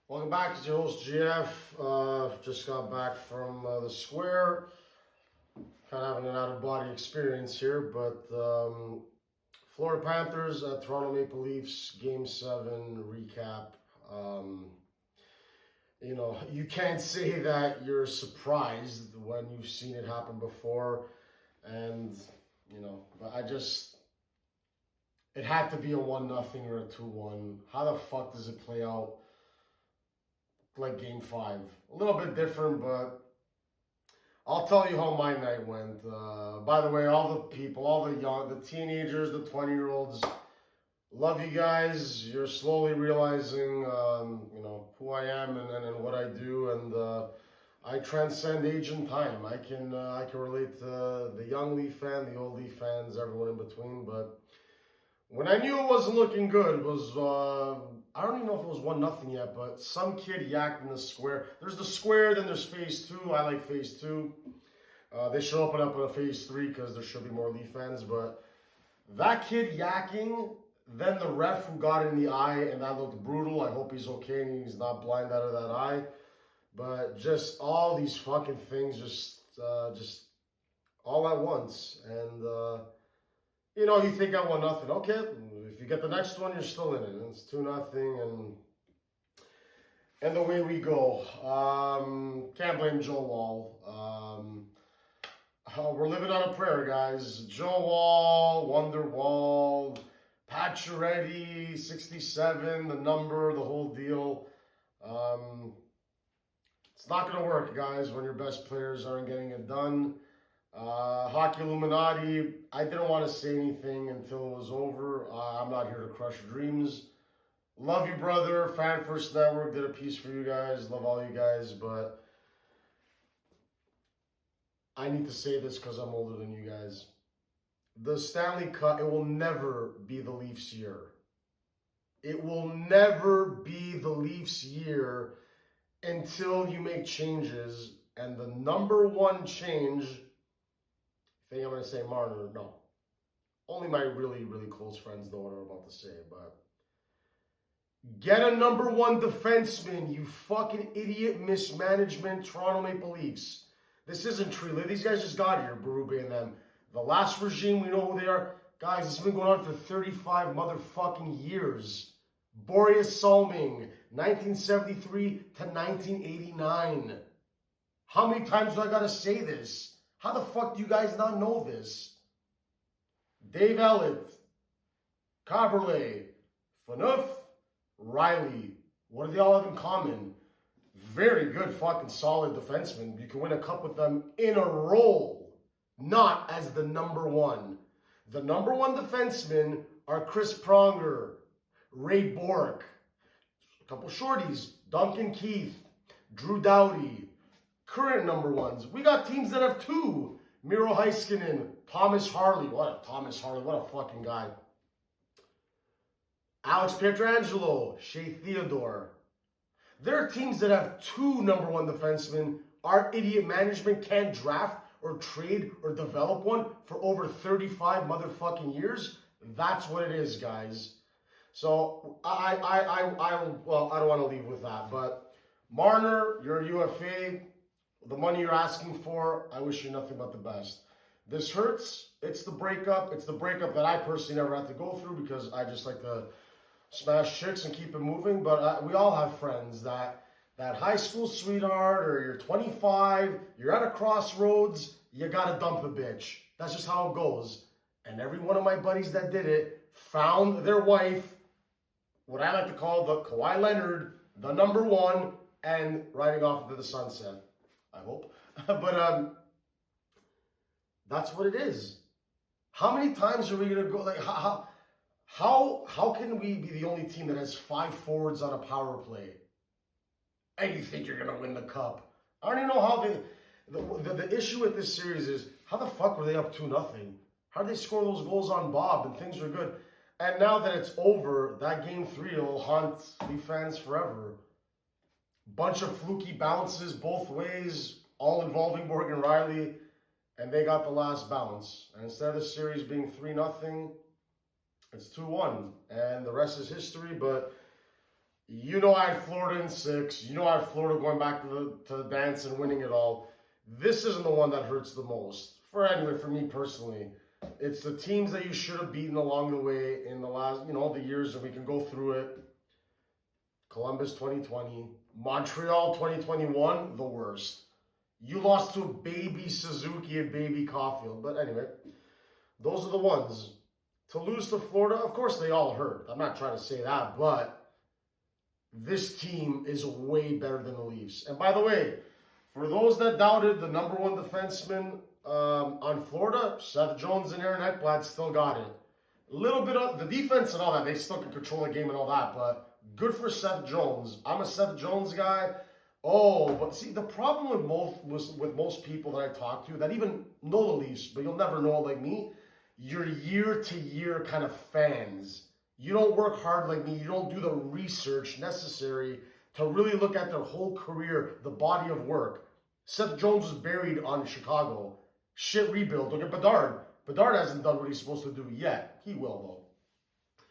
Welcome back. It's your host GF. Just got back from the square. Kind of having an out-of-body experience here, but Florida Panthers at Toronto Maple Leafs Game 7 recap. You can't say that you're surprised when you've seen it happen before, and but it had to be a 1-0 or a 2-1. How the fuck does it play out like Game 5? A little bit different, but I'll tell you how my night went. By the way, all the people, the teenagers, the 20-year-olds, love you guys. You're slowly realizing, who I am and what I do, and I transcend age and time. I can relate to the young Leaf fan, the old Leaf fans, everyone in between. But when I knew it wasn't looking good, it was I don't even know if it was 1-0 yet, but some kid yacked in the square. There's the square, then there's phase 2. I like phase 2. They should open up a phase 3 because there should be more Leaf fans. But that kid yakking, then the ref who got in the eye, and that looked brutal. I hope he's okay and he's not blind out of that eye. But just all these fucking things, just all at once. And you think I won nothing. Okay, if you get the next one, you're still in it. And it's 2-0, and the way we go. Can't blame Joe Wall. We're living on a prayer, guys. Joe Wall, Wonderwall, Pacioretty, 67, the number, the whole deal. It's not going to work, guys, when your best players aren't getting it done. Hockey Illuminati, I didn't want to say anything until it was over. I'm not here to crush dreams. Love you, brother. Fan First Network did a piece for you guys. Love all you guys, but I need to say this because I'm older than you guys. The Stanley Cup, it will never be the Leafs' year. It will never be the Leafs' year until you make changes. And the number one change, I think I'm going to say Marner. No. Only my really, really close friends know what I'm about to say. But get a number one defenseman, you fucking idiot mismanagement Toronto Maple Leafs. This isn't Tree. These guys just got here, Berube and them. The last regime, we know who they are. Guys, it's been going on for 35 motherfucking years. Boreas Salming, 1973 to 1989. How many times do I got to say this? How the fuck do you guys not know this? Dave Ellett, Caberlet, Phaneuf, Riley. What do they all have in common? Very good fucking solid defensemen. You can win a cup with them in a row, not as the number one. The number one defensemen are Chris Pronger, Ray Bourque, a couple shorties, Duncan Keith, Drew Doughty. Current number ones. We got teams that have two. Miro Heiskanen, Thomas Harley. What a fucking guy. Alex Pietrangelo, Shea Theodore. There are teams that have two number one defensemen. Our idiot management can't draft or trade or develop one for over 35 motherfucking years. That's what it is, guys. So I don't want to leave with that, but Marner, you're a UFA. The money you're asking for, I wish you nothing but the best. This hurts. It's the breakup. It's the breakup that I personally never had to go through because I just like to smash chicks and keep it moving. But we all have friends that high school sweetheart, or you're 25, you're at a crossroads, you got to dump a bitch. That's just how it goes. And every one of my buddies that did it found their wife, what I like to call the Kawhi Leonard, the number one, and riding off into the sunset. I hope. But that's what it is. How many times are we going to go? Like, how can we be the only team that has 5 forwards on a power play? And you think you're going to win the cup? I don't even know how the issue with this series is, how the fuck were they up 2-0? How did they score those goals on Bob and things were good? And now that it's over, that Game 3 will haunt Leaf fans forever. Bunch of fluky bounces both ways, all involving Morgan Riley, and they got the last bounce. And instead of the series being 3-0, it's 2-1, and the rest is history. But You know I had Florida in 6. You know I had Florida going back to the dance and winning it all. This isn't the one that hurts the most. For me personally, it's the teams that you should have beaten along the way in the last, the years, and we can go through it. Columbus 2020, Montreal 2021, the worst. You lost to baby Suzuki and baby Caulfield. But anyway, those are the ones. To lose to Florida, of course they all hurt. I'm not trying to say that, but this team is way better than the Leafs. And by the way, for those that doubted the number one defenseman on Florida, Seth Jones and Aaron Ekblad still got it. A little bit of the defense and all that, they still can control the game and all that, but good for Seth Jones. I'm a Seth Jones guy. Oh, but see, the problem with most people that I talk to that even know the Leafs, but you'll never know it like me, you're year-to-year kind of fans. You don't work hard like me. You don't do the research necessary to really look at their whole career, the body of work. Seth Jones was buried on Chicago. Shit rebuild. Look at Bedard. Bedard hasn't done what he's supposed to do yet. He will, though.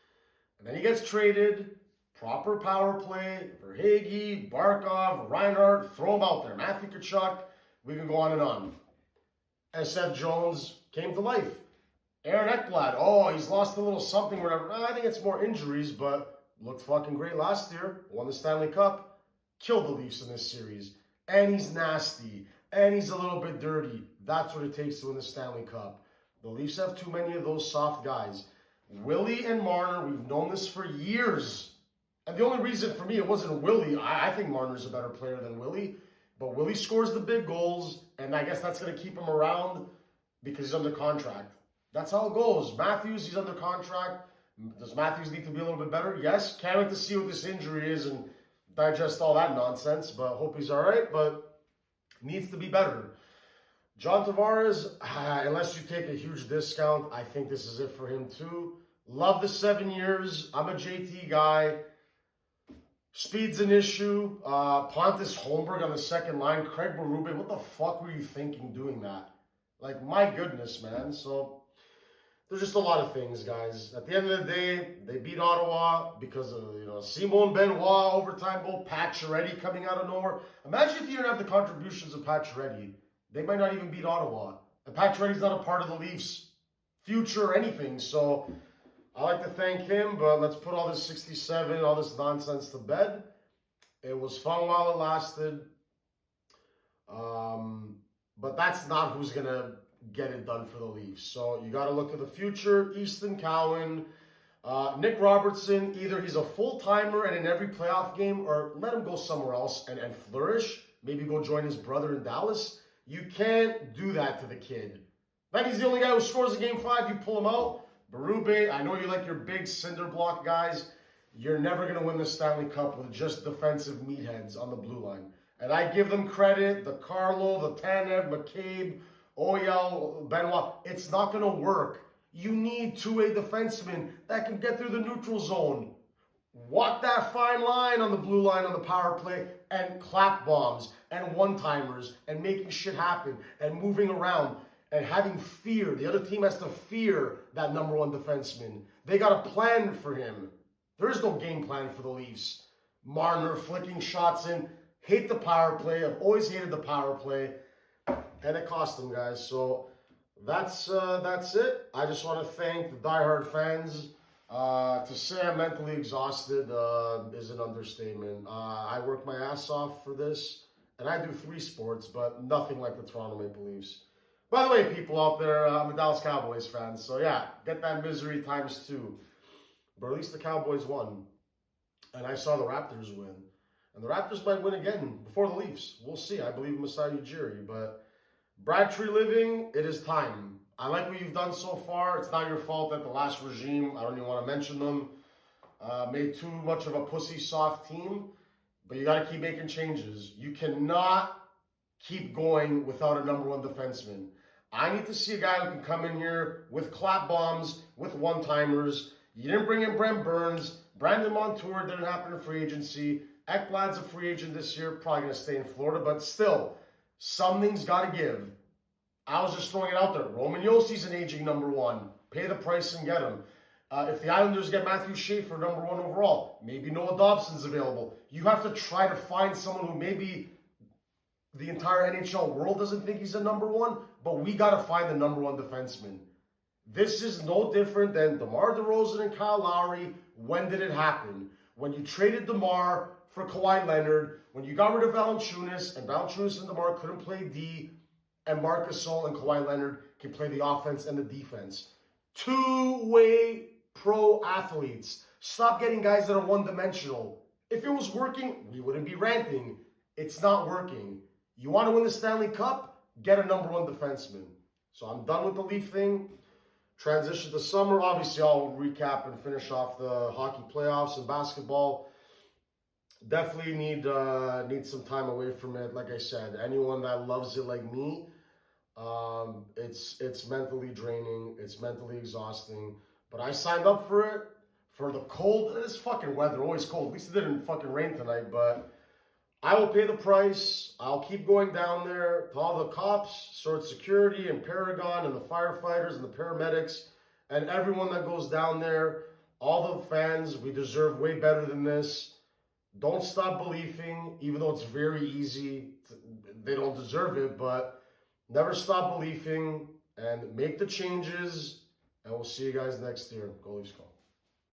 And then he gets traded. Proper power play. Verhaeghe, Barkov, Reinhart. Throw them out there. Matthew Tkachuk. We can go on and on. And Seth Jones came to life. Aaron Ekblad. Oh, he's lost a little something, whatever. I think it's more injuries, but looked fucking great last year. Won the Stanley Cup. Killed the Leafs in this series. And he's nasty. And he's a little bit dirty. That's what it takes to win the Stanley Cup. The Leafs have too many of those soft guys. Willie and Marner, we've known this for years. And the only reason for me it wasn't Willie. I think Marner's a better player than Willie. But Willie scores the big goals. And I guess that's going to keep him around because he's under contract. That's how it goes. Matthews, he's under contract. Does Matthews need to be a little bit better? Yes. Can't wait to see what this injury is and digest all that nonsense. But hope he's all right. But needs to be better. John Tavares, unless you take a huge discount, I think this is it for him too. Love the 7 years. I'm a JT guy. Speed's an issue. Pontus Holmberg on the second line. Craig Berube, what the fuck were you thinking doing that? Like, my goodness, man. So, there's just a lot of things, guys. At the end of the day, they beat Ottawa because of, Simon Benoit overtime goal, Pacioretty coming out of nowhere. Imagine if you didn't have the contributions of Pacioretty. They might not even beat Ottawa. And Pacioretty's not a part of the Leafs' future or anything. So, I like to thank him, but let's put all this 67, all this nonsense to bed. It was fun while it lasted. But that's not who's going to get it done for the Leafs. So you got to look to the future. Easton Cowan, Nick Robertson, either he's a full-timer and in every playoff game, or let him go somewhere else and flourish. Maybe go join his brother in Dallas. You can't do that to the kid. Then he's the only guy who scores in Game 5. You pull him out. Berube, I know you like your big cinder block guys. You're never going to win the Stanley Cup with just defensive meatheads on the blue line. And I give them credit. The Carlo, the Tanev, McCabe, Oyel, Benoit. It's not going to work. You need two-way defensemen that can get through the neutral zone. Walk that fine line on the blue line on the power play and clap bombs and one-timers and making shit happen and moving around and having fear. The other team has to fear that number one defenseman. They got a plan for him. There is no game plan for the Leafs. Marner flicking shots in. Hate the power play. I've always hated the power play. And it cost them, guys. So that's it. I just want to thank the diehard fans. To say I'm mentally exhausted is an understatement. I work my ass off for this. And I do 3 sports, but nothing like the Toronto Maple Leafs. By the way, people out there, I'm a Dallas Cowboys fan. So yeah, get that misery times 2. But at least the Cowboys won. And I saw the Raptors win. And the Raptors might win again before the Leafs. We'll see. I believe in Masai Ujiri. But Brad Tree Living, it is time. I like what you've done so far. It's not your fault that the last regime, I don't even want to mention them, made too much of a pussy soft team. But you got to keep making changes. You cannot keep going without a number one defenseman. I need to see a guy who can come in here with clap bombs, with one-timers. You didn't bring in Brent Burns. Brandon Montour didn't happen in free agency. Ekblad's a free agent this year, probably going to stay in Florida. But still, something's got to give. I was just throwing it out there. Roman Yossi's an aging number one. Pay the price and get him. If the Islanders get Matthew Schaefer number 1 overall, maybe Noah Dobson's available. You have to try to find someone who maybe the entire NHL world doesn't think he's a number 1, but we got to find the number 1 defenseman. This is no different than DeMar DeRozan and Kyle Lowry. When did it happen? When you traded DeMar for Kawhi Leonard, when you got rid of Valanciunas, and Valanciunas and DeMar couldn't play D, and Marc Gasol and Kawhi Leonard can play the offense and the defense. Two-way pro athletes. Stop getting guys that are one-dimensional. If it was working, we wouldn't be ranting. It's not working. You want to win the Stanley Cup? Get a number 1 defenseman. So I'm done with the Leaf thing. Transition to summer. Obviously, I'll recap and finish off the hockey playoffs and basketball. Definitely need some time away from it. Like I said, anyone that loves it like me, it's mentally draining. It's mentally exhausting. But I signed up for it for the cold. It's fucking weather, always cold. At least it didn't fucking rain tonight. But I will pay the price. I'll keep going down there to all the cops, Sword Security, and Paragon, and the firefighters, and the paramedics, and everyone that goes down there. All the fans, we deserve way better than this. Don't stop believing, even though it's very easy. They don't deserve it, but never stop believing and make the changes. And we'll see you guys next year. Go Leafs, go.